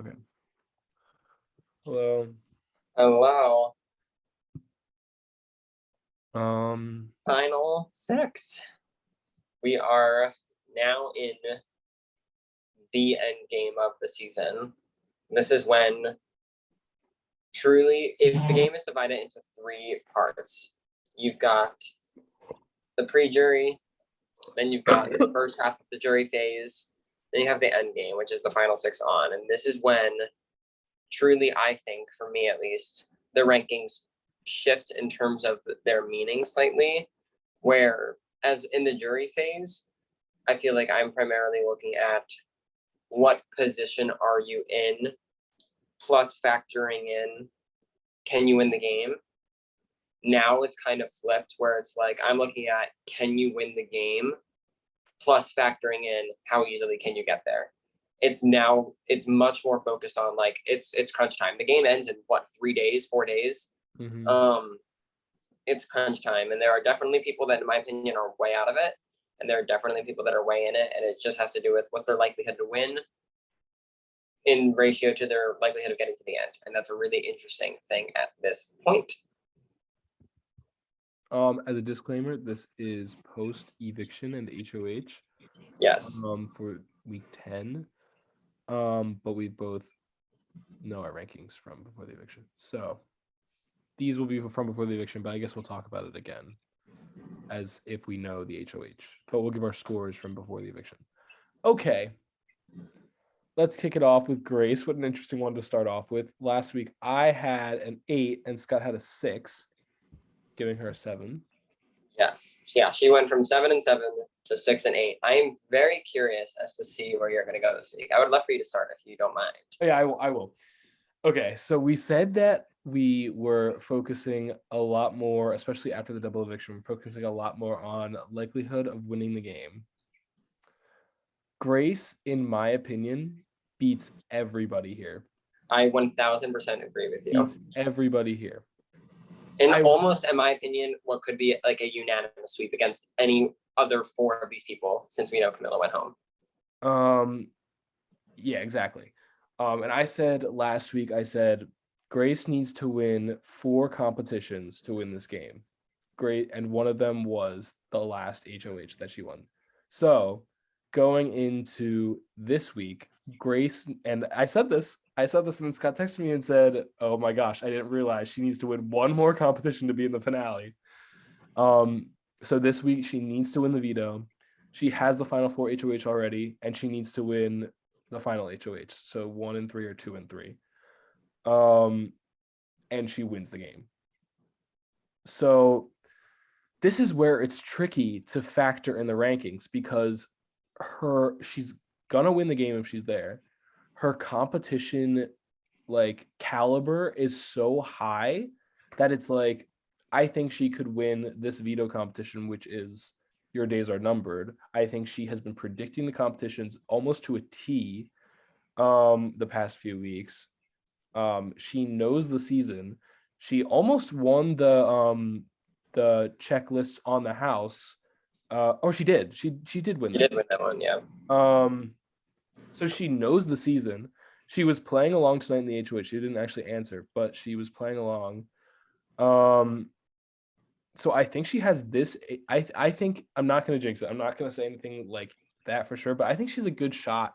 Okay. Hello. Hello. Final 6. We are now in the end game of the season. This is when truly, if the game is divided into 3 parts, you've got the pre-jury, then you've got the first half of the jury phase, then you have the end game, which is the final 6 on. And this is when truly, I think, for me at least, the rankings shift in terms of their meaning slightly, where as in the jury phase, I feel like I'm primarily looking at what position are you in, plus factoring in, can you win the game? Now it's kind of flipped where it's like, I'm looking at, can you win the game? Plus factoring in, how easily can you get there? It's much more focused on like, it's crunch time. The game ends in what, 3 days, 4 days? Mm-hmm. It's crunch time. And there are definitely people that, in my opinion, are way out of it. And there are definitely people that are way in it. And it just has to do with what's their likelihood to win in ratio to their likelihood of getting to the end. And that's a really interesting thing at this point. As a disclaimer, this is post eviction and HOH. Yes. For week 10. But we both know our rankings from before the eviction. So these will be from before the eviction, but I guess we'll talk about it again as if we know the HOH. But we'll give our scores from before the eviction. Okay. Let's kick it off with Grace. What an interesting one to start off with. Last week, I had an 8 and Scott had a 6, giving her a 7. Yes. Yeah, she went from 7 and 7 to 6 and 8. I am very curious as to see where you're going to go this week. I would love for you to start if you don't mind. Yeah, I will. Okay, so we said that we were focusing a lot more, especially after the double eviction, we're focusing a lot more on likelihood of winning the game. Grace, in my opinion, beats everybody here. I 1000% agree with you. Beats everybody here. And almost, in my opinion, what could be like a unanimous sweep against any other 4 of these people, since we know Camilla went home. Yeah, exactly. And I said last week, Grace needs to win 4 competitions to win this game. Great, and one of them was the last HOH that she won. So going into this week, Grace, and I said this, and then Scott texted me and said, oh my gosh, I didn't realize she needs to win 1 more competition to be in the finale. So this week she needs to win the veto. She has the final 4 HOH already, and she needs to win the final HOH. So 1 and 3 or 2 and 3. And she wins the game. So this is where it's tricky to factor in the rankings because she's gonna win the game if she's there. Her competition like caliber is so high that it's like I think she could win this veto competition, which is your days are numbered. I think she has been predicting the competitions almost to a T the past few weeks. She knows the season. She almost won the checklists on the house. She did. She did win that. She did win that one, yeah. So she knows the season. She was playing along tonight in the HOH. She didn't actually answer, but she was playing along. So I think she has this. I think I'm not going to jinx it. I'm not going to say anything like that for sure, but I think she's a good shot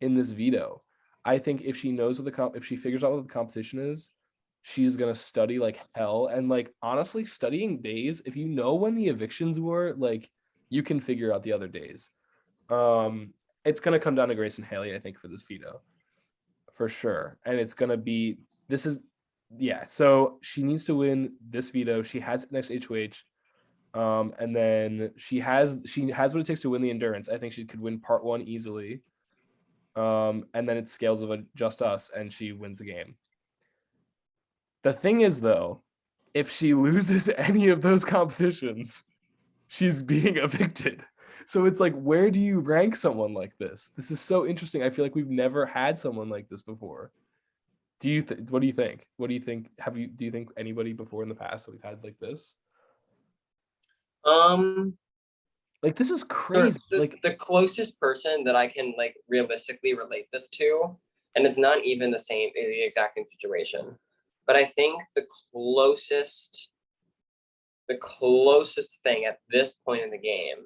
in this veto. I think if she knows what if she figures out what the competition is, she's gonna study like hell. And like honestly, studying days, if you know when the evictions were, like you can figure out the other days. It's gonna come down to Grace and Haley, I think, for this veto, for sure. And it's gonna be so she needs to win this veto. She has it next HOH. And then she has what it takes to win the endurance. I think she could win part 1 easily. And then it scales of a Just Us, and she wins the game. The thing is, though, if she loses any of those competitions, she's being evicted. So it's like, where do you rank someone like this? This is so interesting. I feel like we've never had someone like this before. What do you think? What do you think? Do you think anybody before in the past that we've had like this? Like this is crazy. The closest person that I can like realistically relate this to and it's not even the exact same situation. But I think the closest thing at this point in the game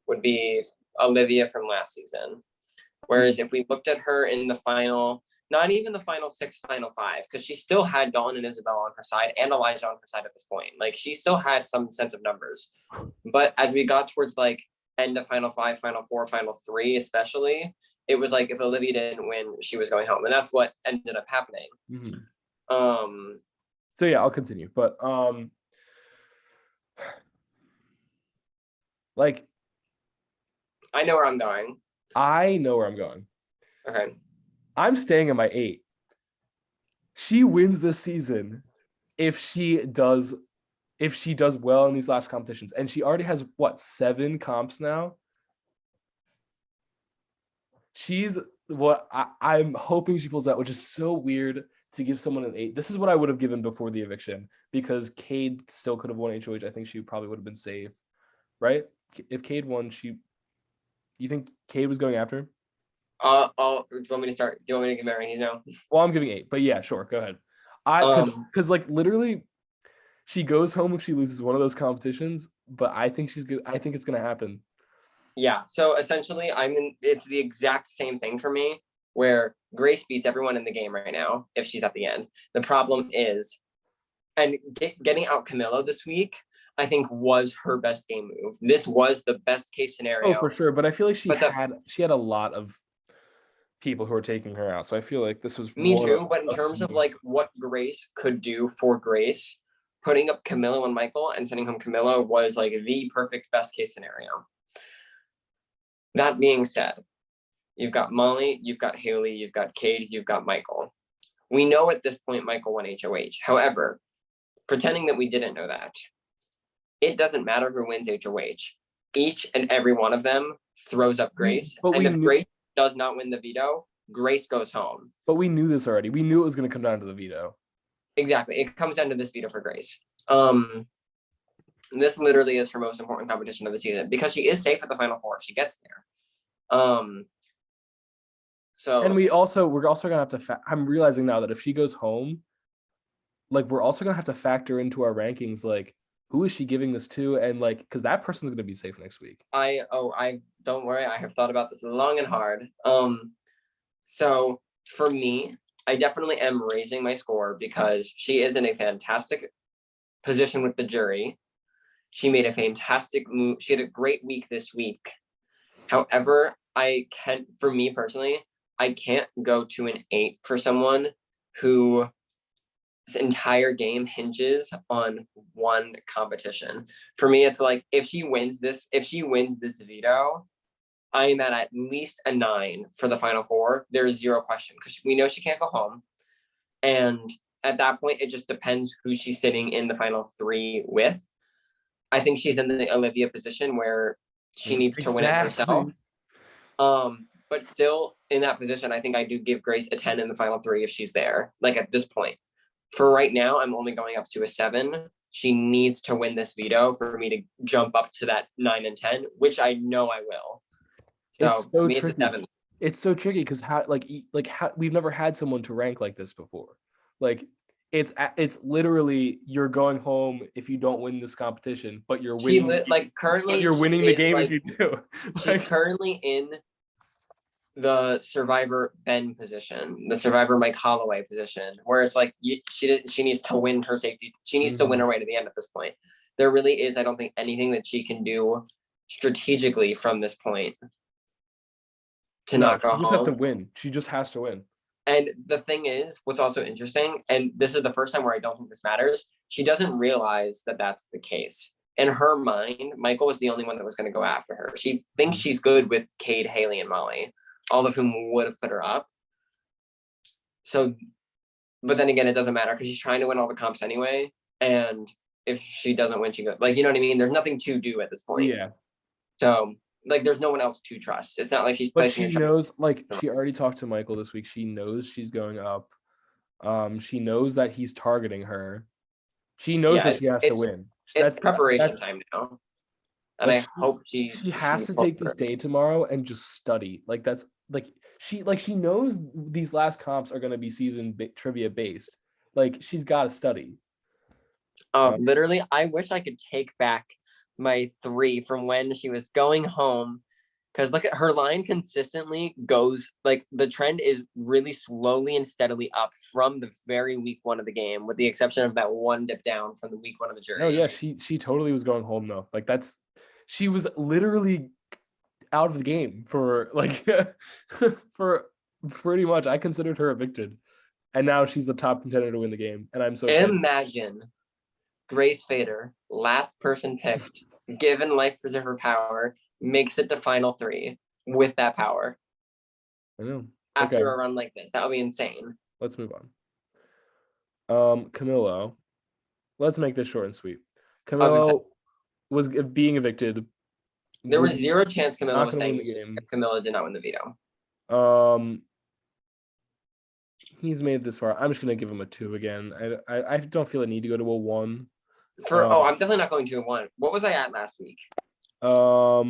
would be Olivia from last season. Whereas if we looked at her in the final, not even the final 6, final 5, because she still had Dawn and Isabel on her side and Elijah on her side at this point. Like, she still had some sense of numbers. But as we got towards like end of final 5, final 4, final 3, especially, it was like if Olivia didn't win, she was going home, and that's what ended up happening. So yeah, I'll continue, but like, I know where I'm going. I know where I'm going. Okay. I'm staying at my 8. She wins this season if she does well in these last competitions, and she already has what, 7 comps now. She's what I'm hoping she pulls out, which is so weird to give someone an 8. This is what I would have given before the eviction, because Cade still could have won HOH. I think she probably would have been safe, right? If Cade won, you think Cade was going after him? Do you want me to start? Do you want me to give my rankings now? Well, I'm giving 8, but yeah, sure, go ahead. Because like literally, she goes home if she loses one of those competitions, but I think she's good. I think it's gonna happen. Yeah. So essentially, it's the exact same thing for me, where Grace beats everyone in the game right now if she's at the end. The problem is, and getting out Camilo this week, I think was her best game move. This was the best case scenario. Oh, for sure. But I feel like she had a lot of people who are taking her out. So I feel like this was me too. But in terms of like what Grace could do for Grace, putting up Camilo and Michael and sending home Camilo was like the perfect best case scenario. That being said, you've got Molly, you've got Haley, you've got Cade, you've got Michael. We know at this point Michael won HOH. However, pretending that we didn't know that, it doesn't matter who wins HOH. Each and every one of them throws up Grace. If Grace does not win the veto, Grace goes home. But we knew this already. We knew it was going to come down to the veto. Exactly. It comes down to this veto for Grace. This literally is her most important competition of the season, because she is safe at the final 4 if she gets there. So, and we're also gonna have to. I'm realizing now that if she goes home, like, we're also gonna have to factor into our rankings, like, who is she giving this to, and like, because that person's gonna be safe next week. I don't worry. I have thought about this long and hard. So for me, I definitely am raising my score because she is in a fantastic position with the jury. She made a fantastic move. She had a great week this week. However, for me personally, I can't go to an 8 for someone whose entire game hinges on one competition. For me, it's like, if she wins this veto, I am at least a 9 for the final 4. There's zero question, because we know she can't go home. And at that point, it just depends who she's sitting in the final 3 with. I think she's in the Olivia position where she needs to win it herself. But still in that position, I think I do give Grace a 10 in the final 3 if she's there. Like, at this point, for right now, I'm only going up to a 7. She needs to win this veto for me to jump up to that 9 and 10, which I know I will. So it's so tricky. It's a 7. It's so tricky because we've never had someone to rank like this before. Like, it's literally, you're going home if you don't win this competition, but you're winning. Currently, you're winning the game if you do. She's currently in the Survivor Ben position, the Survivor Mike Holloway position, where it's like she needs to win her safety. She needs to win her way to the end at this point. There really is, I don't think, anything that she can do strategically from this point to not go home. She just has to win. She just has to win. And the thing is, what's also interesting, and this is the first time where I don't think this matters, she doesn't realize that that's the case. In her mind, Michael was the only one that was going to go after her. She thinks she's good with Cade, Haley, and Molly, all of whom would have put her up. So, but then again, it doesn't matter because she's trying to win all the comps anyway. And if she doesn't win, she goes, like, you know what I mean? There's nothing to do at this point. Yeah. So, like, there's no one else to trust. It's not like she's placing her. But she knows, like, she already talked to Michael this week. She knows she's going up. She knows that he's targeting her. She knows that she has to win. It's preparation time now. And I hope she has to take this day tomorrow and just study. Like, that's like, she knows these last comps are going to be season trivia based. Like she's got to study. Literally, I wish I could take back my 3 from when she was going home. Because look at her line consistently goes like the trend is really slowly and steadily up from the very week 1 of the game, with the exception of that one dip down from the week 1 of the jury. Oh yeah, she totally was going home though. Like she was literally out of the game for like for pretty much. I considered her evicted, and now she's the top contender to win the game, and I'm so excited. Imagine Grace Fader, last person picked, given life preserver power, makes it to final 3 with that power. I know. After a run like this, that would be insane. Let's move on. Camilo. Let's make this short and sweet. Camilo was being evicted. There was zero chance Camilo was saying the game. Camilo did not win the veto. He's made it this far. I'm just gonna give him a 2 again. I don't feel a need to go to a 1. I'm definitely not going to a 1. What was I at last week? I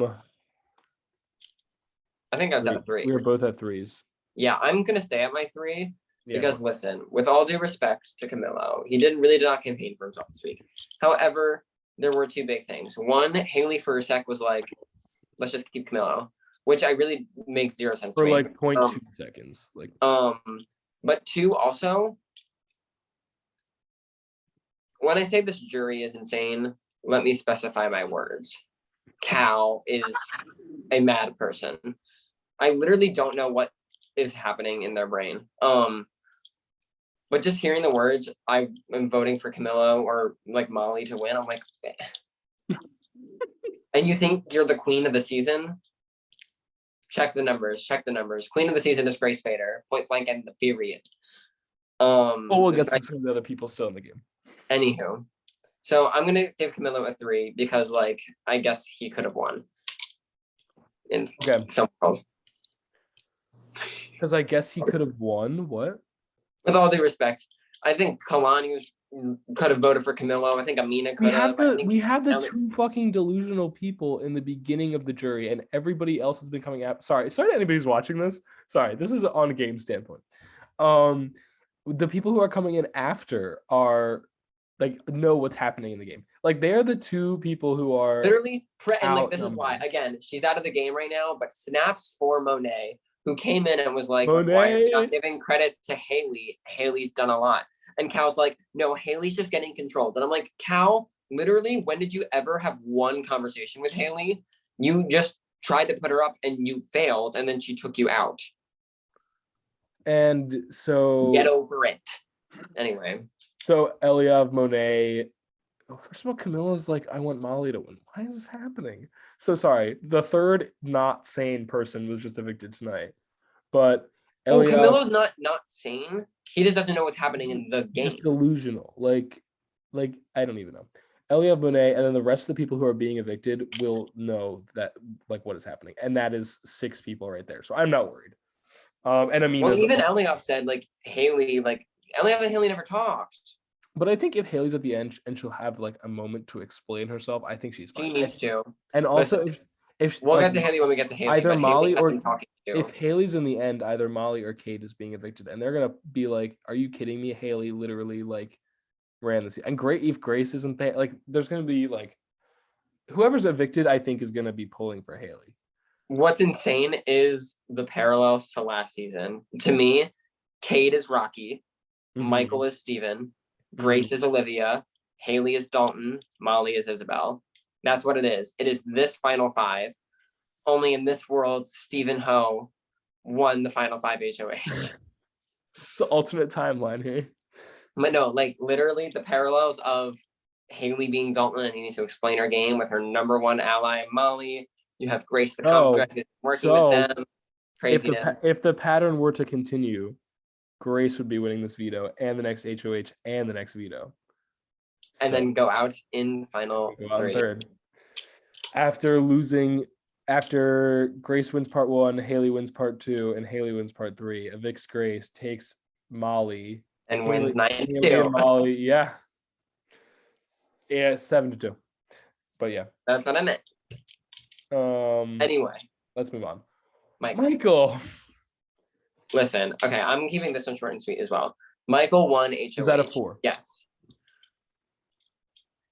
think I was at a 3. We were both at 3s. Yeah, I'm gonna stay at my 3 because listen, with all due respect to Camilo, he did not campaign for himself this week. However, there were 2 big things. One, Haley for a sec was like, let's just keep Camilo, which I really makes 0 sense for to me. Like 0.2 seconds. Like but 2 also, when I say this jury is insane, let me specify my words. Cal is a mad person. I literally don't know what is happening in their brain. But just hearing the words, I am voting for Camilo or like Molly to win. I'm like, and you think you're the queen of the season? Check the numbers. Queen of the season is Grace Fader. Point blank and the period. We'll get to some of the other people still in the game. Anywho, so I'm gonna give Camilo a 3 because, like, I guess he could have won. In some world. Because I guess he could have won. What? With all due respect, I think Kalani could have voted for Camilo. I think Amina could have. We have the 2 fucking delusional people in the beginning of the jury, and everybody else has been coming out. Sorry to anybody who's watching this. Sorry, this is on a game standpoint. The people who are coming in after are like know what's happening in the game. Like they're the 2 people who are literally and like this is why again she's out of the game right now. But snaps for Monet, who came in and was like, why are you not giving credit to Haley? Haley's done a lot. And Cal's like, no, Haley's just getting controlled. And I'm like, Cal, literally, when did you ever have one conversation with Haley? You just tried to put her up and you failed, and then she took you out. And so get over it. Anyway. So Eliav, Monet. First of all, Camilla's like, I want Molly to win. Why is this happening? So sorry. The third not sane person was just evicted tonight. But Camilla's not sane. He just doesn't know what's happening in the game. Just delusional. Like I don't even know. Eliav, Monet, and then the rest of the people who are being evicted will know that like what is happening. And that is 6 people right there. So I'm not worried. And I mean, well, even Eliav said like Haley, like Eliav and Haley never talked. But I think if Haley's at the end and she'll have like a moment to explain herself, I think she's fine. She needs to. And also, if we'll get to Haley when we get to Haley. Either Molly or if Haley's in the end, either Molly or Kate is being evicted, and they're gonna be like, "Are you kidding me?" Haley literally like ran this, and if Grace isn't there, like there's gonna be like whoever's evicted, I think is gonna be pulling for Haley. What's insane is the parallels to last season. To me, Kate is Rocky, Michael is Steven, Grace is Olivia, Haley is Dalton, Molly is Isabel. That's what it is. It is this final 5. Only in this world, Stephen Ho won the final 5 HOH. It's the alternate timeline here. But no, like literally the parallels of Haley being Dalton and needing to explain her game with her number 1 ally, Molly. You have Grace the working with them. Craziness. If the pattern were to continue, Grace would be winning this veto and the next HOH and the next veto. And then go out in final 3. Third. After Grace wins part 1, Haley wins part 2, and Haley wins part 3. Evicts Grace, takes Molly. And wins 9-2. Molly, yeah. Yeah, 7-2. But yeah. That's what I meant. Anyway. Let's move on. Michael. Listen, okay, I'm keeping this one short and sweet as well. Michael won HOH. Is that a 4? Yes.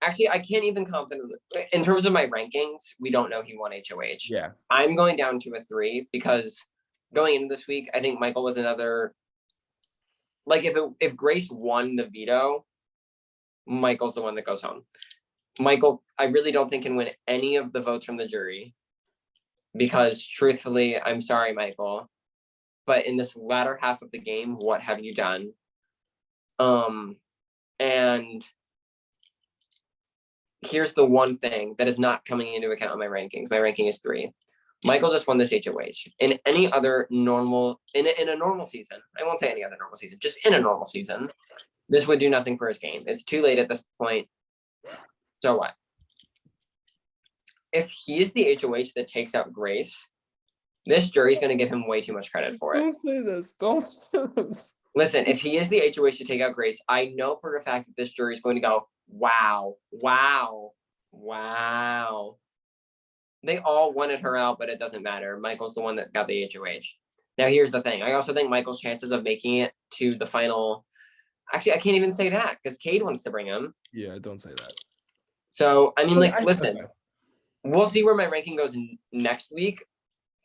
Actually, I can't even confidently. In terms of my rankings, we don't know he won HOH. Yeah. I'm going down to a 3 because going into this week, I think Michael was another. Like if Grace won the veto, Michael's the one that goes home. Michael, I really don't think can win any of the votes from the jury because truthfully, I'm sorry, Michael, but in this latter half of the game, what have you done? And here's the one thing that is not coming into account in my rankings. My ranking is 3. Michael just won this HOH. In any other normal, in a normal season, I won't say any other normal season, just in a normal season, this would do nothing for his game. It's too late at this point. So what? If he is the HOH that takes out Grace, this jury's going to give him way too much credit for it. Don't say this. Don't say this. Listen, if he is the HOH to take out Grace, I know for a fact that this jury is going to go, wow, wow, wow. They all wanted her out, but it doesn't matter. Michael's the one that got the HOH. Now, here's the thing. I also think Michael's chances of making it to the final. Actually, I can't even say that because Cade wants to bring him. Yeah, don't say that. So, I mean, listen, okay. We'll see where my ranking goes next week.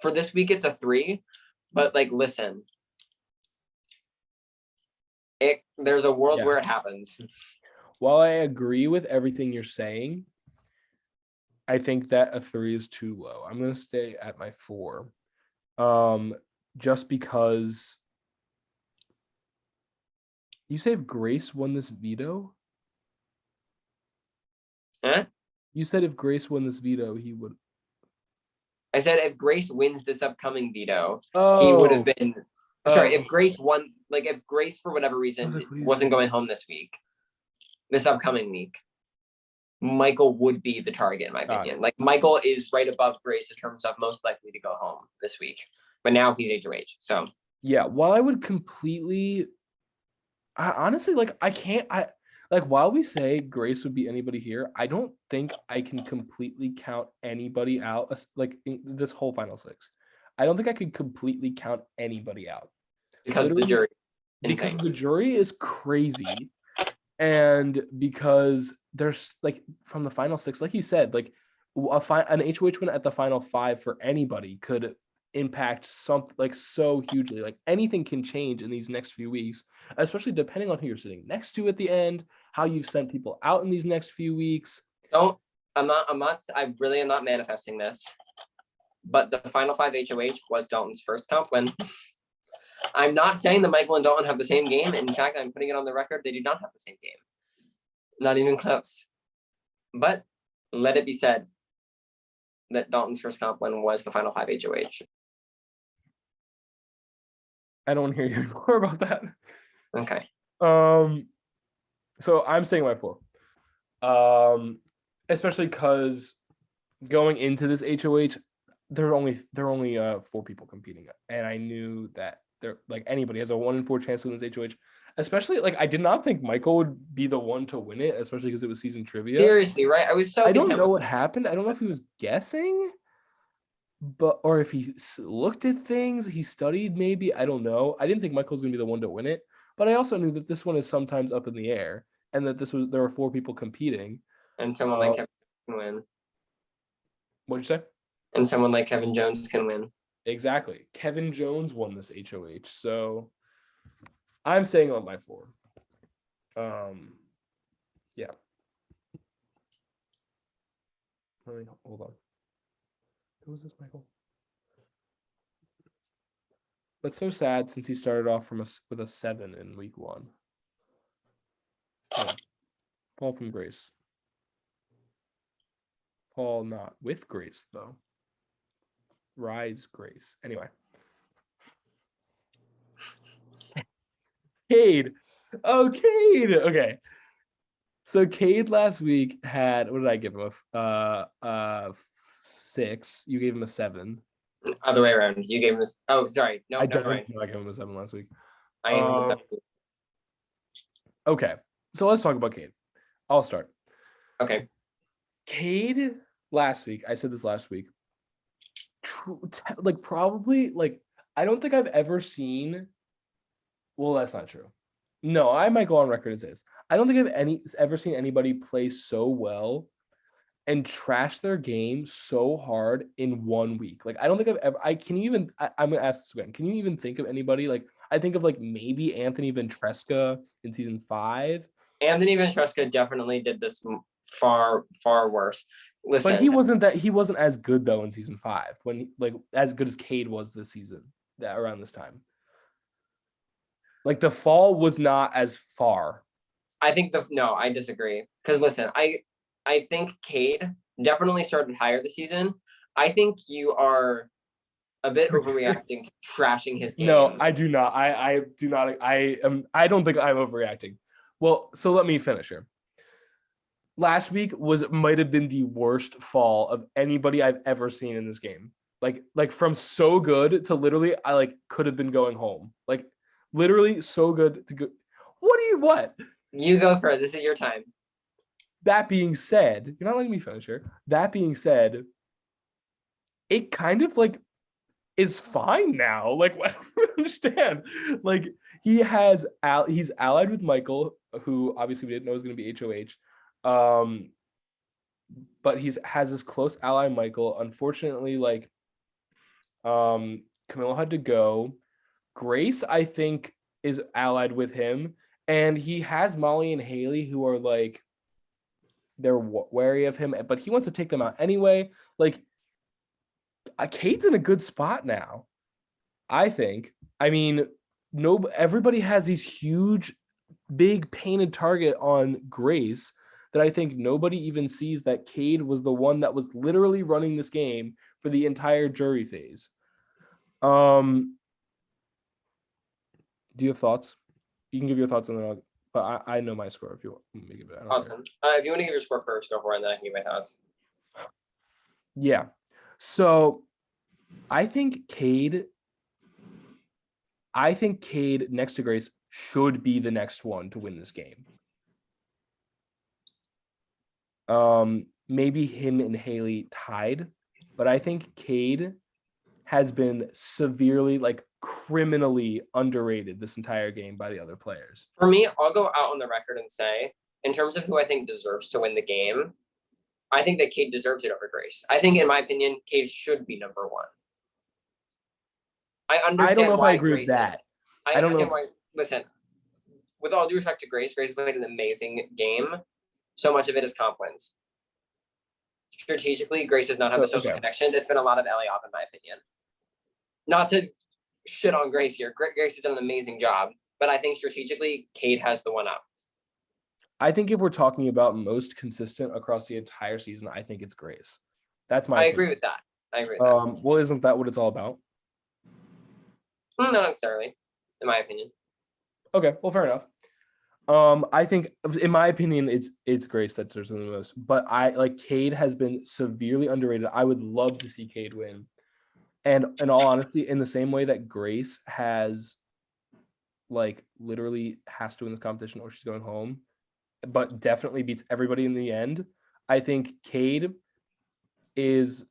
For this week, it's a 3. But, listen. There's a world where it happens. While I agree with everything you're saying, I think that a 3 is too low. I'm going to stay at my 4. Just because you say if Grace won this veto? Huh? You said if Grace won this veto, he would. I said if Grace wins this upcoming veto, he would have been. Sorry, if Grace won, if Grace for whatever reason wasn't going home this upcoming week, Michael would be the target in my opinion. Michael is right above Grace in terms of most likely to go home this week, but now he's HOH. So yeah, while I would completely, honestly, while we say Grace would be anybody here, I don't think I can completely count anybody out. In this whole final 6, I don't think I could completely count anybody out because the jury. Because the jury is crazy, and because there's from the final 6, like you said, an HOH win at the final 5 for anybody could impact something so hugely. Anything can change in these next few weeks, especially depending on who you're sitting next to at the end, how you've sent people out in these next few weeks. I really am not manifesting this, but the final 5 HOH was Dalton's first comp win. I'm not saying that Michael and Dalton have the same game. In fact, I'm putting it on the record. They do not have the same game. Not even close. But let it be said that Dalton's first comp win was the final 5 HOH. I don't want to hear you more about that. Okay. So I'm saying my 4. Especially because going into this HOH, there are only 4 people competing, and I knew that anybody has a 1 in 4 chance to win this HOH. Especially I did not think Michael would be the one to win it, especially because it was season trivia. Seriously, right? I don't know what happened. I don't know if he was guessing, or if he looked at things, he studied maybe. I don't know. I didn't think Michael was going to be the one to win it, but I also knew that this one is sometimes up in the air, and that there were 4 people competing. And someone like Kevin can win. What'd you say? And someone like Kevin Jones can win. Exactly. Kevin Jones won this HOH, so I'm saying on my 4. Yeah. Hold on. Who was this, Michael? That's so sad since he started off with a 7 in week 1. Paul from Grace. Paul not with Grace though. Rise Grace. Anyway. Cade. Oh, Cade. Okay. So Cade last week had, what did I give him? 6. You gave him a 7. Other way around. You gave him this. Oh, sorry. No, I definitely right. gave him a 7 last week. I gave him a 7. Okay. So let's talk about Cade. I'll start. Okay. Cade last week, I said this last week. Probably I don't think I've ever seen. Well, that's not true. No, I might go on record as is. I don't think I've ever seen anybody play so well and trash their game so hard in 1 week. Like I don't think I've ever. I'm gonna ask this again. Can you even think of anybody? Like I think of like maybe Anthony Ventresca in season 5. Anthony Ventresca definitely did this far worse. Listen, But he wasn't as good though in season 5 when like as good as Cade was this season around this time. Like the fall was not as far. I think I disagree. Because listen, I think Cade definitely started higher this season. I think you are a bit overreacting to trashing his game. No, I do not. I do not. I don't think I'm overreacting. Well, so let me finish here. Last week might have been the worst fall of anybody I've ever seen in this game. Like from so good to literally I like could have been going home. Like literally so good to go. What? You go first. This is your time. That being said, you're not letting me finish here. That being said, it kind of like is fine now. Like I don't understand. Like he's allied with Michael, who obviously we didn't know was going to be HOH. But has this close ally Michael. Unfortunately, like Camilo had to go. Grace, I think, is allied with him, and he has Molly and Haley, who are like they're wary of him, but he wants to take them out anyway. Like, Cade's in a good spot now, I think. I mean, everybody has these huge, big painted target on Grace that I think nobody even sees that Cade was the one that was literally running this game for the entire jury phase. Do you have thoughts? You can give your thoughts on that, but I know my score if you want me to give it. Awesome. If you want to give your score first, go for it, and then I can give my thoughts. Yeah. So I think Cade next to Grace should be the next one to win this game. Maybe him and Haley tied, but I think Cade has been severely, like criminally underrated this entire game by the other players. For me, I'll go out on the record and say, in terms of who I think deserves to win the game, I think that Cade deserves it over Grace. I think, in my opinion, Cade should be number 1. I understand I don't know why if I agree Grace with that. I understand why. Listen, with all due respect to Grace played an amazing game. So much of it is comp wins. Strategically, Grace does not have a social connection. It's been a lot of Elliot, in my opinion. Not to shit on Grace here. Grace has done an amazing job, but I think strategically, Cade has the one up. I think if we're talking about most consistent across the entire season, I think it's Grace. That's my. I agree with that. Well, isn't that what it's all about? Not necessarily, in my opinion. Okay, well, fair enough. I think, in my opinion, it's Grace that deserves the most. But Cade has been severely underrated. I would love to see Cade win. And in all honesty, in the same way that Grace has, like, literally has to win this competition or she's going home, but definitely beats everybody in the end, I think Cade is,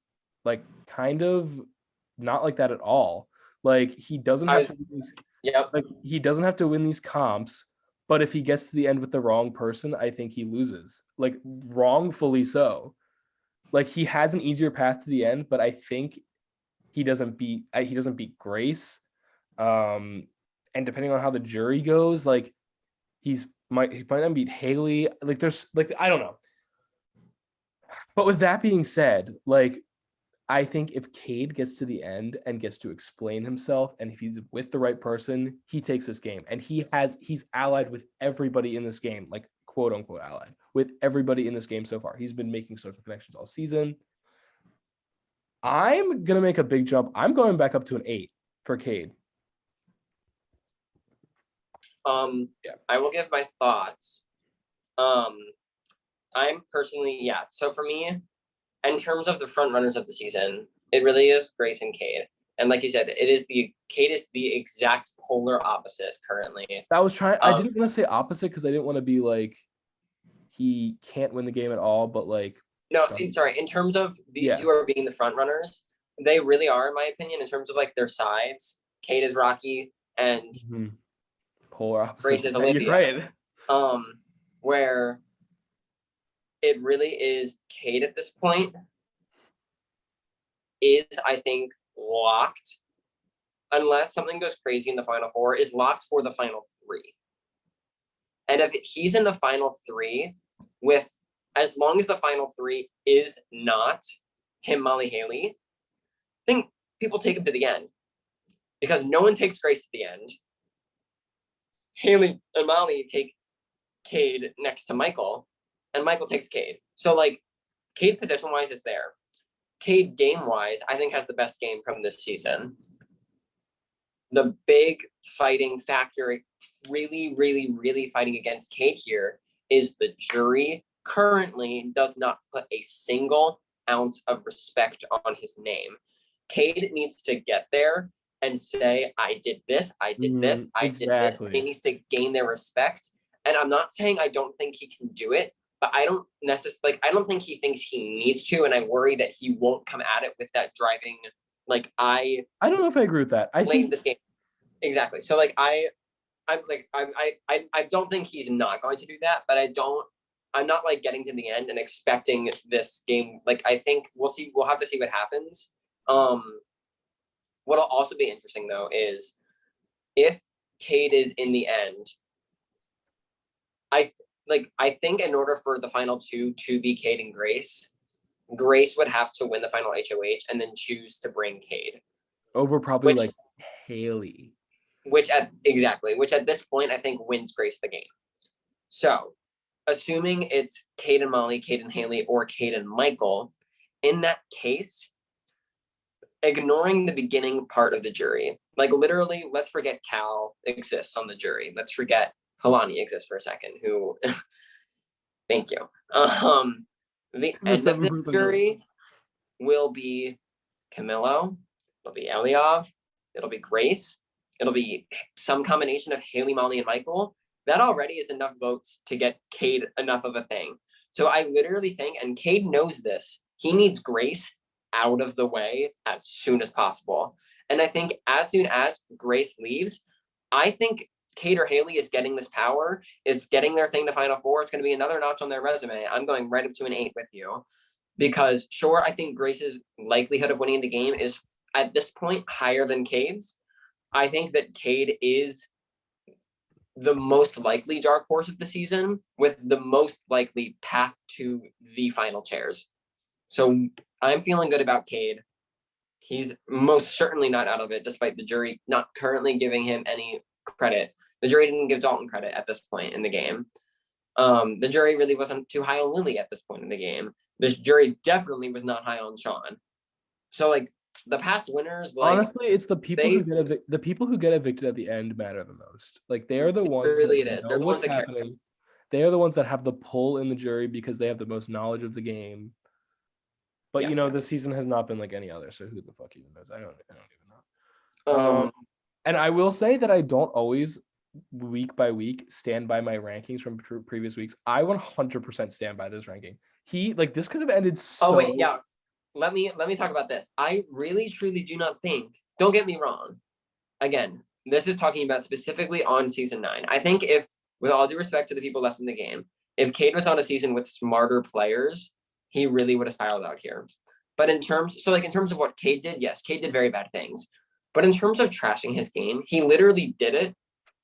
like, kind of not like that at all. Like, he doesn't have to win these, like, he doesn't have to win these comps, but if he gets to the end with the wrong person, I think he loses. Like, wrongfully so. Like, he has an easier path to the end, but I think he doesn't beat Grace. And depending on how the jury goes, like he might not beat Haley. Like there's like I don't know. But with that being said, like I think if Cade gets to the end and gets to explain himself, and if he's with the right person, he takes this game. And he's allied with everybody in this game, like quote unquote allied with everybody in this game so far. He's been making social connections all season. I'm going to make a big jump. I'm going back up to an 8 for Cade. I will give my thoughts. I'm personally, so for me, in terms of the front runners of the season, it really is Grace and Cade. And like you said, Cade is the exact polar opposite currently. I didn't want to say opposite because I didn't want to be like, he can't win the game at all, but like, no, sorry. In terms of these two are being the front runners, they really are, in my opinion, in terms of like their sides. Kate is Rocky, and polar opposite. Grace is You're Olivia. right. Where it really is Kate at this point is, I think, locked, unless something goes crazy in the final four, is locked for the final three. And if he's in the final three, with as long as the final three is not him, Molly, Haley, I think people take him to the end, because no one takes Grace to the end. Haley and Molly take Cade next to Michael, and Michael takes Cade. So like, Cade position-wise is there. Cade game-wise, I think has the best game from this season. The big fighting factor, really, really, really fighting against Cade here, is the jury currently does not put a single ounce of respect on his name. Cade needs to get there and say, I did this, I did this, I did this. He needs to gain their respect. And I'm not saying I don't think he can do it, but I don't necessarily, like, I don't think he thinks he needs to, and I worry that he won't come at it with that driving, like, I don't know if I agree with that. I think this game. Exactly. So like I don't think he's not going to do that, but I'm not like getting to the end and expecting this game. Like, I think we'll have to see what happens. What'll also be interesting though is if Cade is in the end, I think in order for the final two to be Cade and Grace would have to win the final HOH and then choose to bring Cade over probably like Haley. Which at this point I think wins Grace the game. So assuming it's Cade and Molly, Cade and Haley, or Cade and Michael, in that case, ignoring the beginning part of the jury, like literally, let's forget Cal exists on the jury. Let's forget Kalani exists for a second, who thank you. The end of the jury will be Camilo, it'll be Eliav, it'll be Grace, it'll be some combination of Haley, Molly, and Michael. That already is enough votes to get Cade enough of a thing. So I literally think, and Cade knows this, he needs Grace out of the way as soon as possible. And I think as soon as Grace leaves, I think Cade or Haley is getting this power, is getting their thing to Final Four. It's going to be another notch on their resume. I'm going right up to an 8 with you. Because sure, I think Grace's likelihood of winning the game is at this point higher than Cade's. I think that Cade is the most likely dark horse of the season with the most likely path to the final chairs. So I'm feeling good about Cade. He's most certainly not out of it, despite the jury not currently giving him any credit. The jury didn't give Dalton credit at this point in the game. The jury really wasn't too high on Lily at this point in the game. This jury definitely was not high on Sean. So like the past winners, like honestly, it's the people who get evicted at the end matter the most. Like they are the ones really that know what's happening. Care. They are the ones that have the pull in the jury because they have the most knowledge of the game. But you know, the season has not been like any other, so who the fuck even knows? I don't even know. And I will say that I don't always week by week stand by my rankings from previous weeks. I 100% stand by this ranking. This could have ended so. Oh wait, yeah. Let me talk about this. I really truly do not think, don't get me wrong. Again, this is talking about specifically on season 9. I think if, with all due respect to the people left in the game, if Cade was on a season with smarter players, he really would have spiraled out here. But in terms of what Cade did, yes, Cade did very bad things. But in terms of trashing his game, he literally did it.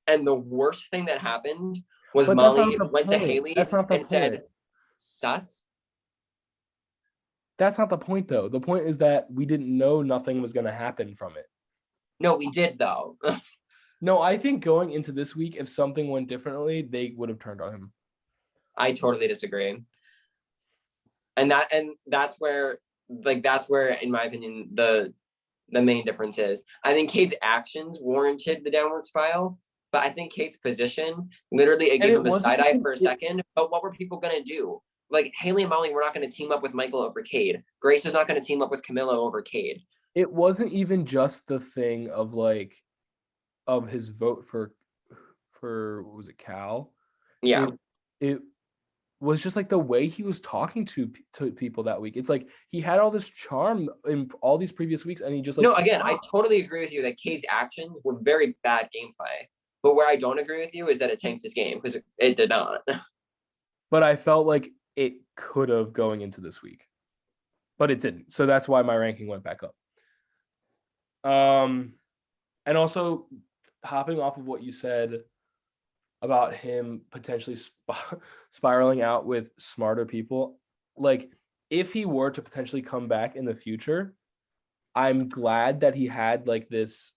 And the worst thing that happened was Molly went to Haley and said, sus. That's not the point, though. The point is that we didn't know nothing was going to happen from it. No, we did, though. No, I think going into this week, if something went differently, they would have turned on him. I totally disagree. And that's where, in my opinion, the main difference is. I think Cade's actions warranted the downward spiral, but I think Cade's position literally it gave him a side eye for a second. But what were people going to do? Like Haley and Molly were not going to team up with Michael over Cade. Grace is not going to team up with Camilo over Cade. It wasn't even just the thing of of his vote for what was it, Cal? Yeah. was just like the way he was talking to people that week. It's like he had all this charm in all these previous weeks, and he just like No, again, I stopped. totally agree with you that Cade's actions were very bad gameplay. But where I don't agree with you is that it tanked his game, because it did not. But I felt like it could have going into this week, but it didn't. So that's why my ranking went back up. And also hopping off of what you said about him potentially spiraling out with smarter people, like if he were to potentially come back in the future, I'm glad that he had like this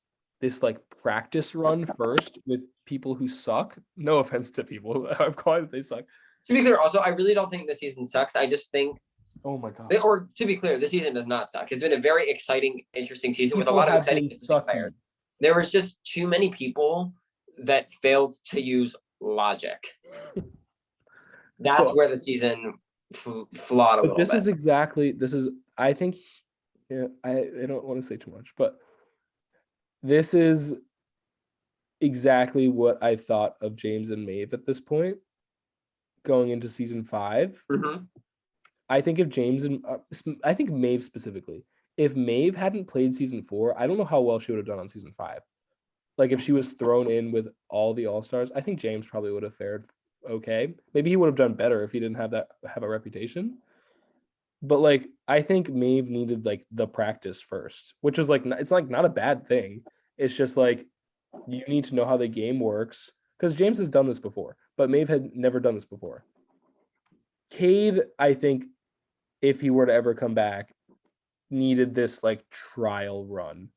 like practice run first with people who suck. No offense to people, I'm calling it they suck. To be clear, also, I really don't think this season sucks. I just think, Oh my god. or to be clear, this season does not suck. It's been a very exciting, interesting season with a People lot of have exciting, been interesting sucky. players. There was just too many people that failed to use logic. That's So- where the season flawed a But little this bit. is exactly I think yeah, I don't want to say too much, but this is exactly what I thought of James and Maeve at this point going into season 5. Mm-hmm. I think if James and I think Maeve specifically, if Maeve hadn't played season 4, I don't know how well she would have done on season 5. Like if she was thrown in with all the all-stars, I think James probably would have fared okay. Maybe he would have done better if he didn't have a reputation. But like I think Maeve needed like the practice first, which is like it's like not a bad thing. It's just like you need to know how the game works, because James has done this before, but Maeve had never done this before. Cade, I think, if he were to ever come back, needed this like trial run.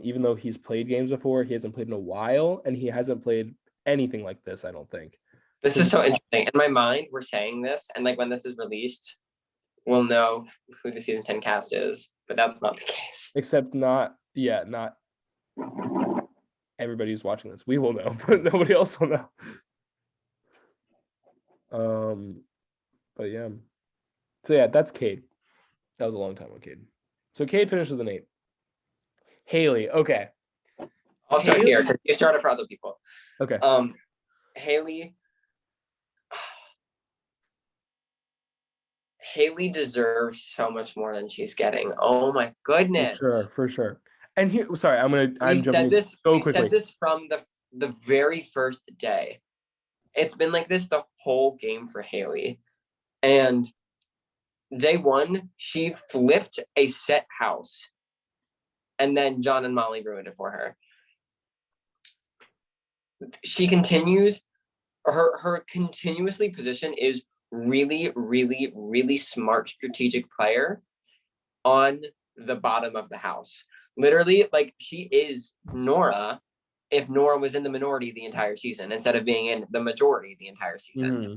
Even though he's played games before, he hasn't played in a while, and he hasn't played anything like this, I don't think. This is so interesting. In my mind, we're saying this, and like when this is released, we'll know who the season 10 cast is, but that's not the case. Except not everybody who's watching this. We will know, but nobody else will know. But yeah. So yeah, that's Cade. That was a long time on Cade. So Cade finished with an 8. Haley, okay. I'll start here because you started for other people. Okay. Haley deserves so much more than she's getting. Oh my goodness. For sure. And here, sorry, I'm jumping said this so we quickly. said this from the very first day. It's been like this the whole game for Haley. And day 1, she flipped a set house. And then John and Molly ruined it for her. She continues, her continuously position is really, really, really smart strategic player on the bottom of the house. Literally, like she is Nora if Nora was in the minority the entire season instead of being in the majority the entire season. Mm-hmm.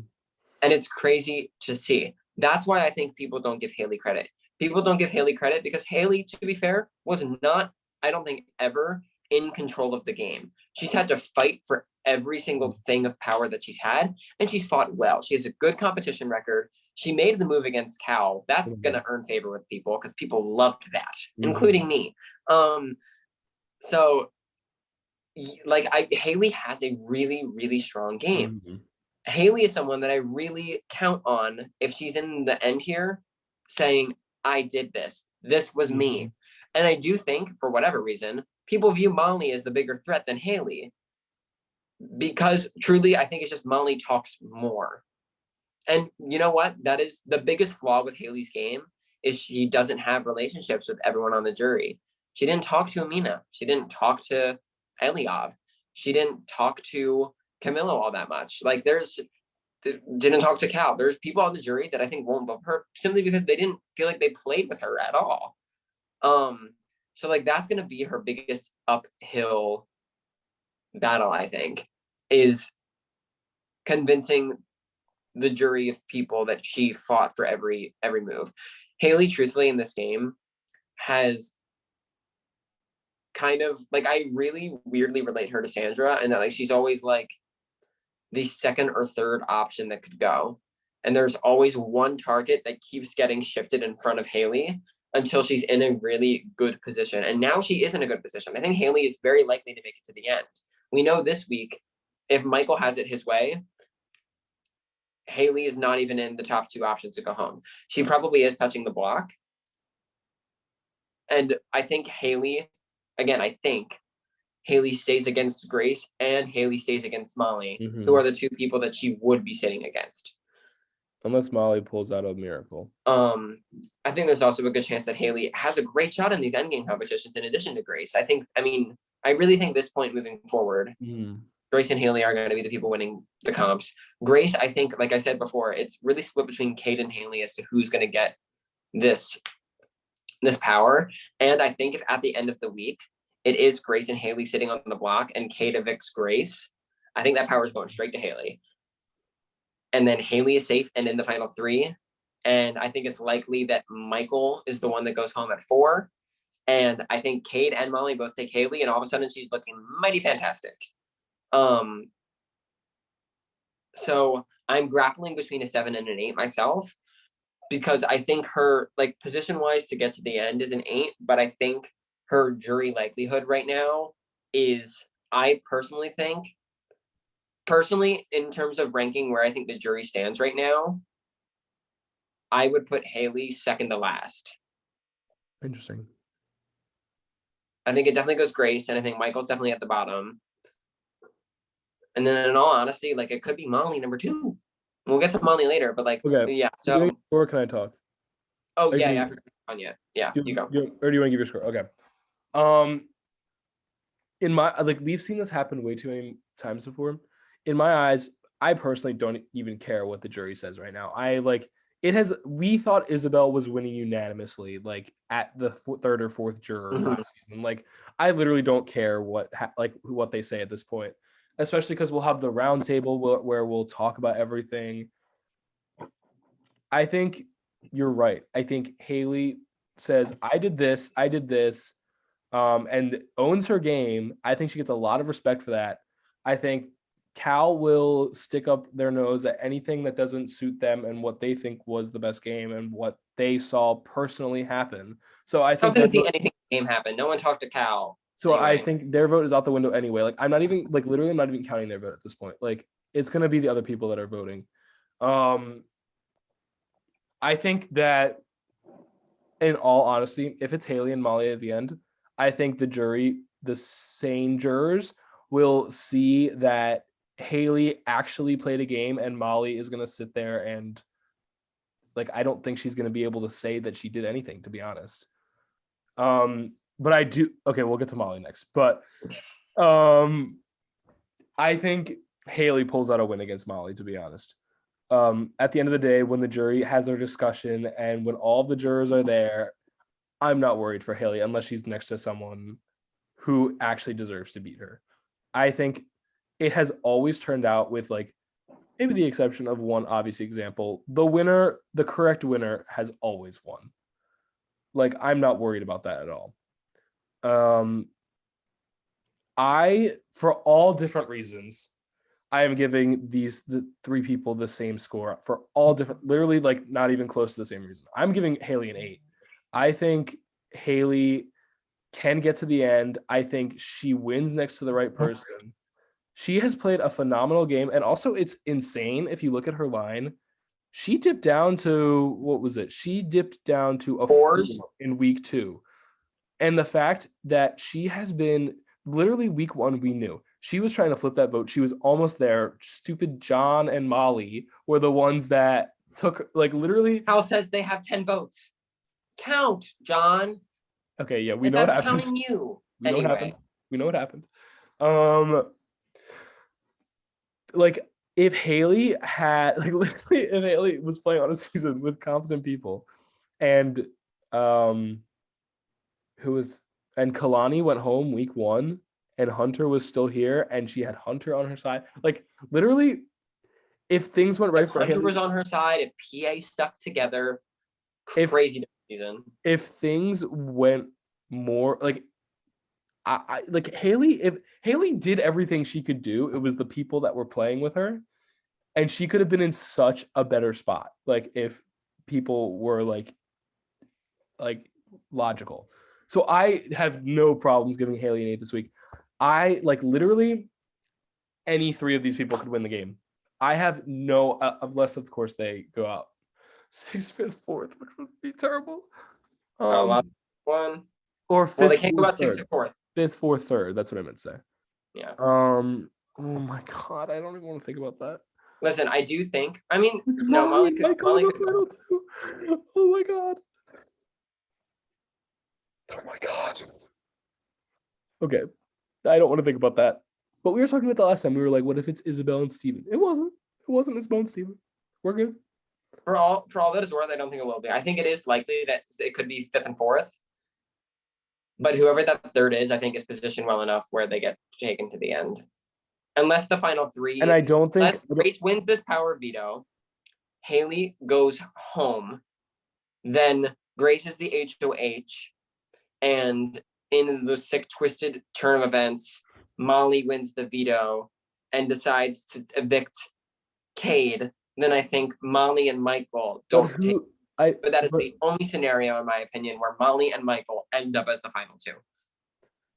And it's crazy to see. That's why I think people don't give Haley credit. People don't give Haley credit because Haley, to be fair, was not, I don't think, ever in control of the game. She's had to fight for every single thing of power that she's had, and she's fought well. She has a good competition record. She made the move against Cal. That's going to earn favor with people because people loved that, including me. So, like, Haley has a really, really strong game. Haley is someone that I really count on if she's in the end here saying, I did this. This was me. And I do think, for whatever reason, people view Molly as the bigger threat than Haley. Because truly, I think it's just Molly talks more. And you know what? That is the biggest flaw with Haley's game is she doesn't have relationships with everyone on the jury. She didn't talk to Amina. She didn't talk to Eliav. She didn't talk to Camilo all that much. Like didn't talk to Cal. There's people on the jury that I think won't vote her simply because they didn't feel like they played with her at all. So like that's gonna be her biggest uphill battle, I think, is convincing the jury of people that she fought for every move. Haley, truthfully, in this game has kind of like, I really weirdly relate her to Sandra, and that like she's always like the second or third option that could go. And there's always one target that keeps getting shifted in front of Haley until she's in a really good position. And now she is in a good position. I think Haley is very likely to make it to the end. We know this week, if Michael has it his way, Haley is not even in the top 2 options to go home. She probably is touching the block. And I think Haley stays against Grace and Haley stays against Molly, who are the 2 people that she would be sitting against. Unless Molly pulls out a miracle. I think there's also a good chance that Haley has a great shot in these endgame competitions in addition to Grace. I really think this point moving forward, Grace and Haley are going to be the people winning the comps. Grace, I think, like I said before, it's really split between Kate and Haley as to who's going to get this power. And I think if at the end of the week, it is Grace and Haley sitting on the block and Kate evicts Grace, I think that power is going straight to Haley. And then Haley is safe and in the final 3. And I think it's likely that Michael is the one that goes home at 4. And I think Kate and Molly both take Haley, and all of a sudden she's looking mighty fantastic. So I'm grappling between a 7 and an 8 myself, because I think her, like, position-wise to get to the end is an 8, but I think her jury likelihood right now is, I personally think, in terms of ranking where I think the jury stands right now, I would put Haley second to last. Interesting. I think it definitely goes Grace, and I think Michael's definitely at the bottom. And then in all honesty, like, it could be Molly number 2. We'll get to Molly later, but like, okay. Yeah. So, or can I talk? Oh, yeah, I forgot on yet. Yeah, you go. Or do you want to give your score? Okay. In my, like, we've seen this happen way too many times before. In my eyes, I personally don't even care what the jury says right now. We thought Isabel was winning unanimously, like, at the 3rd or 4th juror last season. Like, I literally don't care what they say at this point, especially because we'll have the round table where we'll talk about everything. I think you're right. I think Haley says, I did this, and owns her game. I think she gets a lot of respect for that. I think Cal will stick up their nose at anything that doesn't suit them and what they think was the best game and what they saw personally happen. So I think see anything game happen. No one talked to Cal. So anyway. I think their vote is out the window anyway. Like, I'm not even, like, literally, I'm not even counting their vote at this point. Like, it's going to be the other people that are voting. I think that, in all honesty, if it's Haley and Molly at the end, I think the jury, the sane jurors, will see that Haley actually played a game and Molly is going to sit there and, like, I don't think she's going to be able to say that she did anything, to be honest. But I do. Okay, we'll get to Molly next. But I think Haley pulls out a win against Molly, to be honest. At the end of the day, when the jury has their discussion and when all the jurors are there, I'm not worried for Haley unless she's next to someone who actually deserves to beat her. I think it has always turned out, with, like, maybe the exception of one obvious example, the correct winner has always won. Like, I'm not worried about that at all. For all different reasons, I am giving the 3 people the same score for all different, literally, like, not even close to the same reason. I'm giving Haley an 8. I think Haley can get to the end. I think she wins next to the right person. She has played a phenomenal game. And also, it's insane. If you look at her line, she dipped down to, what was it? She dipped down to a 4 in week 2. And the fact that she has been, literally, week 1, we knew she was trying to flip that vote. She was almost there. Stupid John and Molly were the ones that took, like, literally. Cal says they have 10 votes. Count, John. Okay, yeah, we know what happened. Counting you. We know what happened. Like, if Haley had, like, literally, if Haley was playing on a season with competent people, and Kalani went home week 1, and Hunter was still here, and she had Hunter on her side, like, literally, if things went right for Haley, Hunter was on her side, if PA stuck together, crazy season. If things went more, like, like, Haley, if Haley did everything she could do, it was the people that were playing with her, and she could have been in such a better spot, like, if people were like logical. So I have no problems giving Haley an 8 this week. I, like, literally, any 3 of these people could win the game. I have no, unless of course they go out 6th, 5th, 4th, which would be terrible. One. Or 5th, Well, they can't go 4th, out 6th 3rd. or 4th. 5th, 4th, 3rd. That's what I meant to say. Yeah. Oh my god, I don't even want to think about that. Listen, I do think. I mean, It's no, Molly could. Michael in the final too. Oh my god. Oh my god. Okay, I don't want to think about that. But we were talking about that last time. We were like, what if it's Isabel and Steven? It wasn't. It wasn't Isabel and Steven. We're good. For all that it's worth, I don't think it will be. I think it is likely that it could be 5th and 4th. But whoever that third is, I think is positioned well enough where they get taken to the end. Unless the final 3. And I don't think unless Grace wins this power veto, Haley goes home, then Grace is the HOH, and in the sick, twisted turn of events, Molly wins the veto and decides to evict Cade. Then I think Molly and Michael don't take. But that is the only scenario, in my opinion, where Molly and Michael end up as the final 2.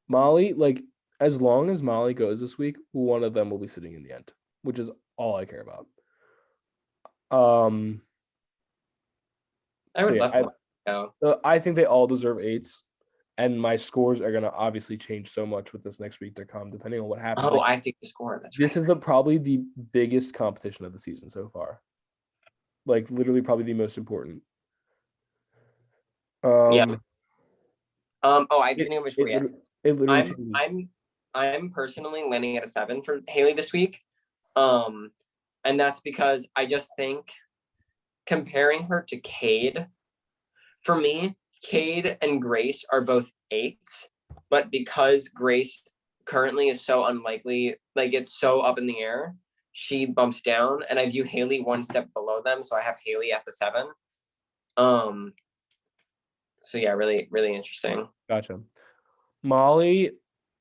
Molly, like, as long as Molly goes this week, one of them will be sitting in the end, which is all I care about. I would love to go. I think they all deserve 8s, and my scores are gonna obviously change so much with this next week to come, depending on what happens. Oh, I have to get the score. This is probably the biggest competition of the season so far. Like, literally, probably the most important. Yeah. I didn't even wish for yet. It literally changes. I'm personally landing at a 7 for Haley this week. And that's because I just think comparing her to Cade, for me, Cade and Grace are both 8s, but because Grace currently is so unlikely, like it's so up in the air, she bumps down, and I view Haley one step below them, so I have Haley at the 7. So yeah, really, really interesting. Gotcha. Molly,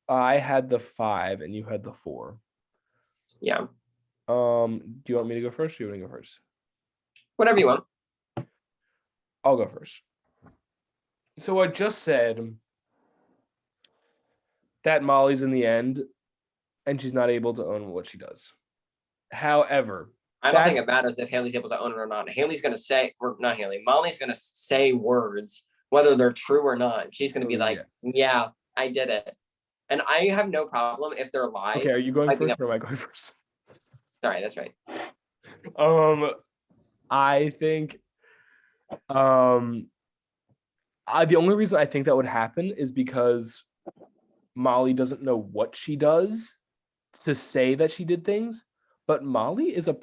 I had the 5 and you had the 4. Yeah. Do you want me to go first or you want to go first? Whatever you want. I'll go first. So I just said that Molly's in the end and she's not able to own what she does. However, I don't think it matters if Haley's able to own it or not. Haley's going to say, or not Haley, Molly's going to say words, whether they're true or not. She's going to be like, yeah, I did it. And I have no problem if they're lies. Okay, are you going first or am I going first? Sorry, that's right. I think the only reason I think that would happen is because Molly doesn't know what she does to say that she did things, but Molly is a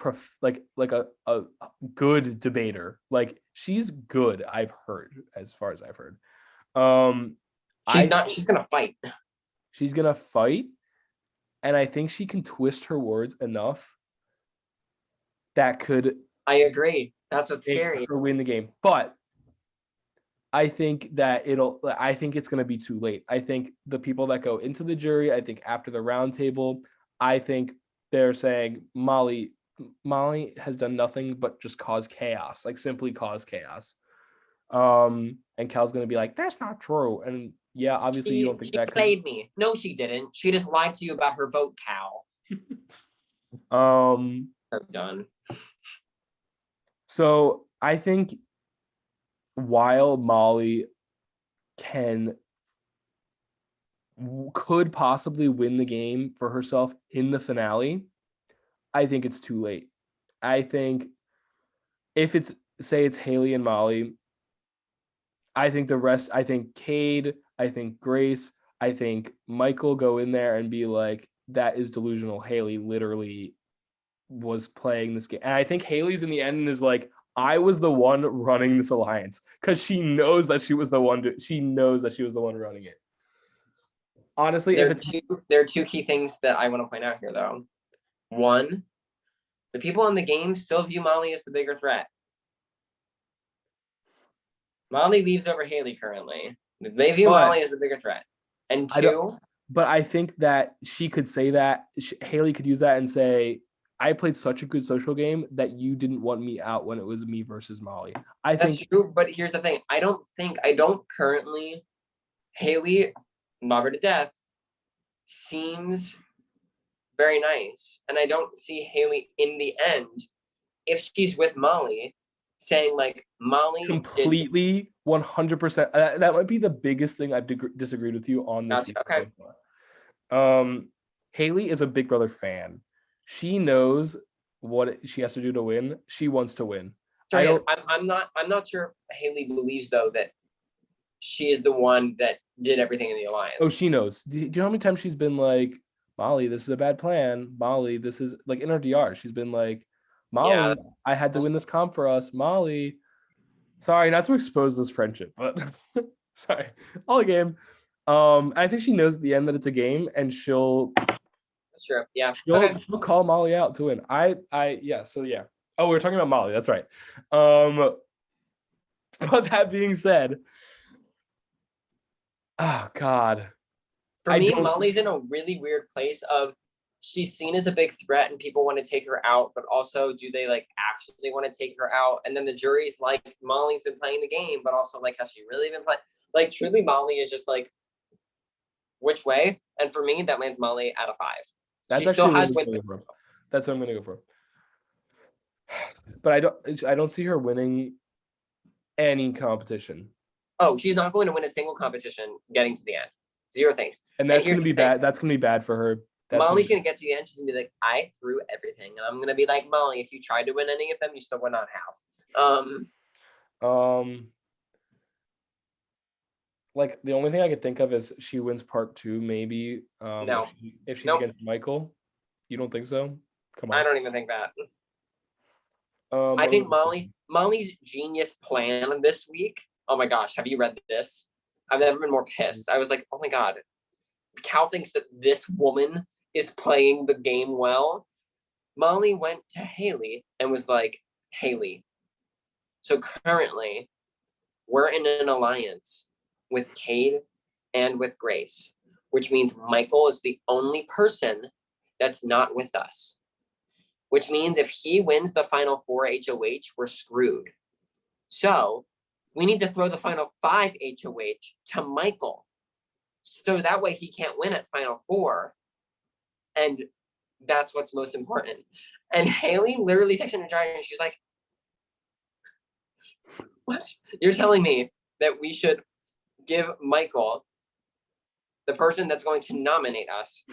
good debater. Like, she's good, I've heard, as far as I've heard. She's gonna fight. She's gonna fight, and I think she can twist her words enough that could. I agree. That's what's scary. Her win the game, but I think it's going to be too late. I think the people that go into the jury, I think after the round table, I think they're saying Molly has done nothing but just cause chaos, like simply cause chaos. And Cal's going to be like, that's not true. And yeah, obviously you don't think that. She played me. No, she didn't. She just lied to you about her vote, Cal. I'm done. So I think while Molly could possibly win the game for herself in the finale, I think it's too late. I think if it's Haley and Molly, I think the rest, I think Cade, I think Grace, I think Michael go in there and be like, that is delusional. Haley literally was playing this game. And I think Haley's in the end and is like, I was the one running this alliance, because she knows that she was the one running it. Honestly, there are two key things that I want to point out here, though. One, the people in the game still view Molly as the bigger threat. Molly leaves over Haley currently. They view Molly as the bigger threat. And two, but I think that she could say that Haley could use that and say, I played such a good social game that you didn't want me out when it was me versus Molly. That's true, but here's the thing. I don't currently, Haley, love her to death, seems very nice. And I don't see Haley in the end, if she's with Molly, saying like Molly completely 100%. That might be the biggest thing I've disagreed with you on this. Okay. Haley is a Big Brother fan. She knows what she has to do to win. She wants to win. Sure, I'm not sure Haley believes though that she is the one that did everything in the alliance. Oh, she knows. Do you know how many times she's been like, Molly, this is a bad plan. Molly, this is like in her DR. She's been like, Molly, I had to win this comp for us. Molly, sorry, not to expose this friendship, but sorry, all a game. I think she knows at the end that it's a game, and she'll. That's true. Yeah. She'll call Molly out to win. Yeah. So yeah. Oh, we were talking about Molly. That's right. But that being said, oh God. For me, Molly's in a really weird place of she's seen as a big threat and people want to take her out, but also do they like actually want to take her out? And then the jury's like, Molly's been playing the game, but also like, has she really been playing? Like truly Molly is just like, which way? And for me, that lands Molly out of 5. That's she actually still has that's what I'm gonna go for. But I don't see her winning any competition. Oh, she's not going to win a single competition getting to the end. 0 things. And that's gonna be bad. That's gonna be bad for her. Molly's gonna get to the end. She's gonna be like, I threw everything. And I'm gonna be like, Molly, if you tried to win any of them, you still would not have. Like the only thing I could think of is she wins part 2, maybe. No. If she's against Michael. You don't think so? Come on. I don't even think that. I think Molly's genius plan this week. Oh my gosh, have you read this? I've never been more pissed. I was like, oh my God. Cal thinks that this woman is playing the game well. Molly went to Haley and was like, Haley, so currently we're in an alliance with Cade and with Grace, which means Michael is the only person that's not with us. Which means if he wins the final 4 HOH, we're screwed. So we need to throw the final 5 HOH to Michael. So that way he can't win at final 4. And that's what's most important. And Haley literally texted her giant and she's like, what? You're telling me that we should give Michael, the person that's going to nominate us,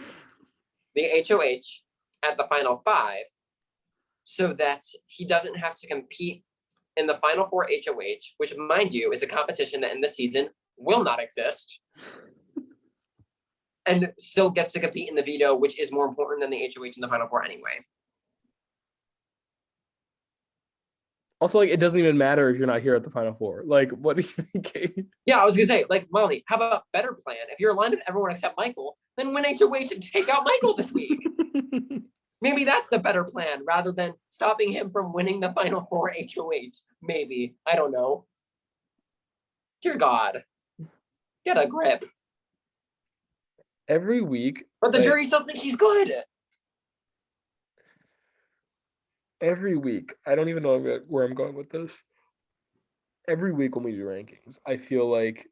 the HOH at the final 5, so that he doesn't have to compete in the final 4 HOH, which, mind you, is a competition that in this season will not exist, and still gets to compete in the veto, which is more important than the HOH in the final 4 anyway. Also, like, it doesn't even matter if you're not here at the final 4. Like, what do you think? Yeah, I was gonna say, like, Molly, how about a better plan? If you're aligned with everyone except Michael, then win HOH and take out Michael this week. Maybe that's the better plan rather than stopping him from winning the final 4 HOH. Maybe. I don't know. Dear God. Get a grip. Every week. But the jury still thinks he's good. Every week. I don't even know where I'm going with this. Every week when we do rankings, I feel like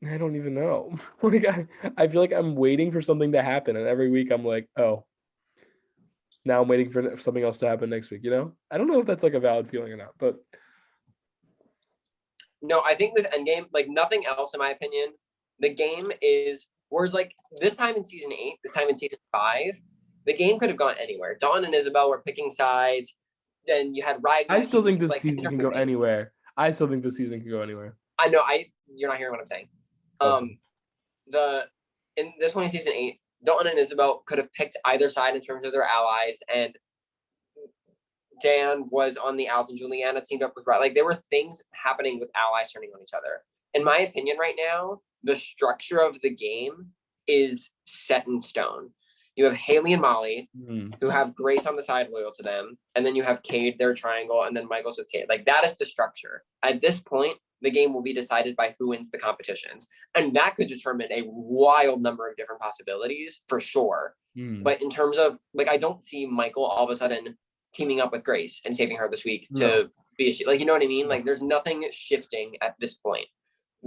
I don't even know. Like I feel like I'm waiting for something to happen, and every week I'm like, oh, now I'm waiting for something else to happen next week. You know, I don't know if that's like a valid feeling or not, but no, I think this endgame, like nothing else, in my opinion, the game is. Whereas like this time in season 8, this time in season 5, the game could have gone anywhere. Dawn and Isabel were picking sides, and you had Ryan. I still think this season can go anywhere. I still think this season can go anywhere. I know. You're not hearing what I'm saying. In this one in season 8, Dalton and Isabel could have picked either side in terms of their allies, and Dan was on the outs and Juliana teamed up with Ryan. Like there were things happening with allies turning on each other. In my opinion, right now, the structure of the game is set in stone. You have Haley and Molly, who have Grace on the side loyal to them, and then you have Cade, their triangle, and then Michael's with Cade. Like that is the structure. At this point, the game will be decided by who wins the competitions. And that could determine a wild number of different possibilities for sure. But in terms of, like, I don't see Michael all of a sudden teaming up with Grace and saving her this week to be, like, you know what I mean? Like, there's nothing shifting at this point.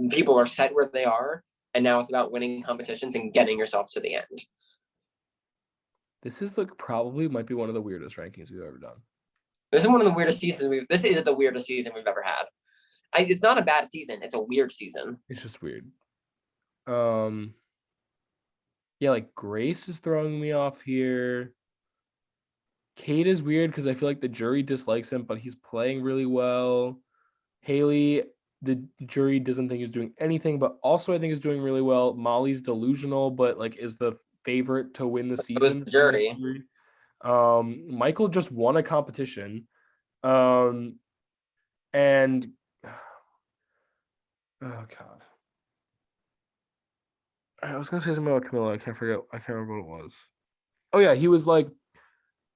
People are set where they are, and now it's about winning competitions and getting yourself to the end. This is probably might be one of the weirdest rankings we've ever done. This is one of the weirdest seasons this is the weirdest season we've ever had. It's not a bad season. It's a weird season. It's just weird. Yeah, like Grace is throwing me off here. Kate is weird because I feel like the jury dislikes him, but he's playing really well. Haley, the jury doesn't think he's doing anything, but also I think is doing really well. Molly's delusional, but like is the favorite to win the season. The jury. Michael just won a competition. And oh god. I was gonna say something about Camilla. I can't remember what it was. Oh yeah, he was like,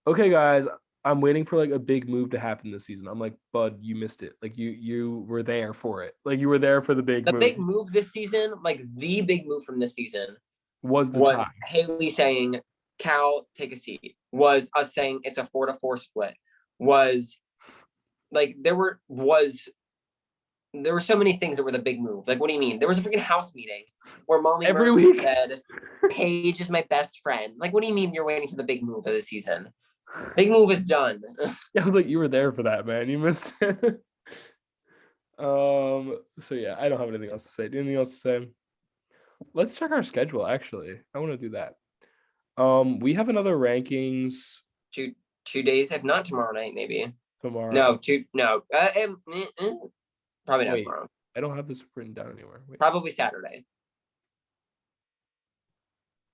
okay, guys, I'm waiting for like a big move to happen this season. I'm like, bud, you missed it. Like you were there for it. Like you were there for the big move. The big move this season, like the big move from this season was the tie. Haley saying, Cal, take a seat. Was us saying it's a 4-4 split. Was like there were so many things that were the big move. Like, what do you mean? There was a freaking house meeting where Molly every week said, Paige is my best friend. Like, what do you mean you're waiting for the big move of the season? Big move is done. I was like, you were there for that, man. You missed it. So yeah, I don't have anything else to say. Do you have anything else to say? Let's check our schedule, actually. I want to do that. We have another rankings. 2 days, if not tomorrow night, maybe. Tomorrow. No. Probably not tomorrow. I don't have this written down anywhere. Wait. Probably Saturday.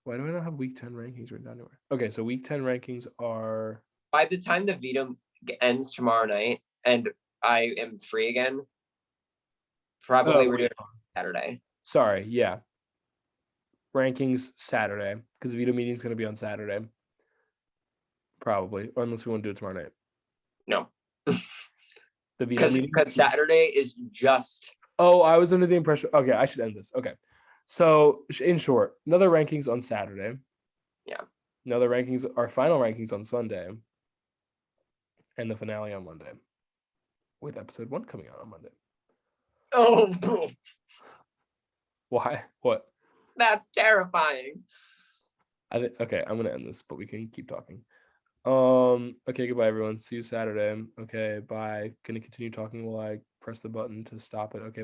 Why do I not have week 10 rankings written down anywhere? Okay, so week 10 rankings are... By the time the veto ends tomorrow night and I am free again, probably we're doing Saturday. Sorry, yeah. Rankings Saturday, because the veto meeting is going to be on Saturday. Probably, or unless we want to do it tomorrow night. No. The veto meeting? Because Saturday is just... Oh, I was under the impression... Okay, I should end this. Okay. So, in short, another rankings on Saturday. Yeah. Another rankings, our final rankings on Sunday. And the finale on Monday. With episode 1 coming out on Monday. Oh, why? What? That's terrifying. Okay, I'm going to end this, but we can keep talking. Okay, goodbye, everyone. See you Saturday. Okay, bye. Gonna continue talking while I press the button to stop it. Okay, bye.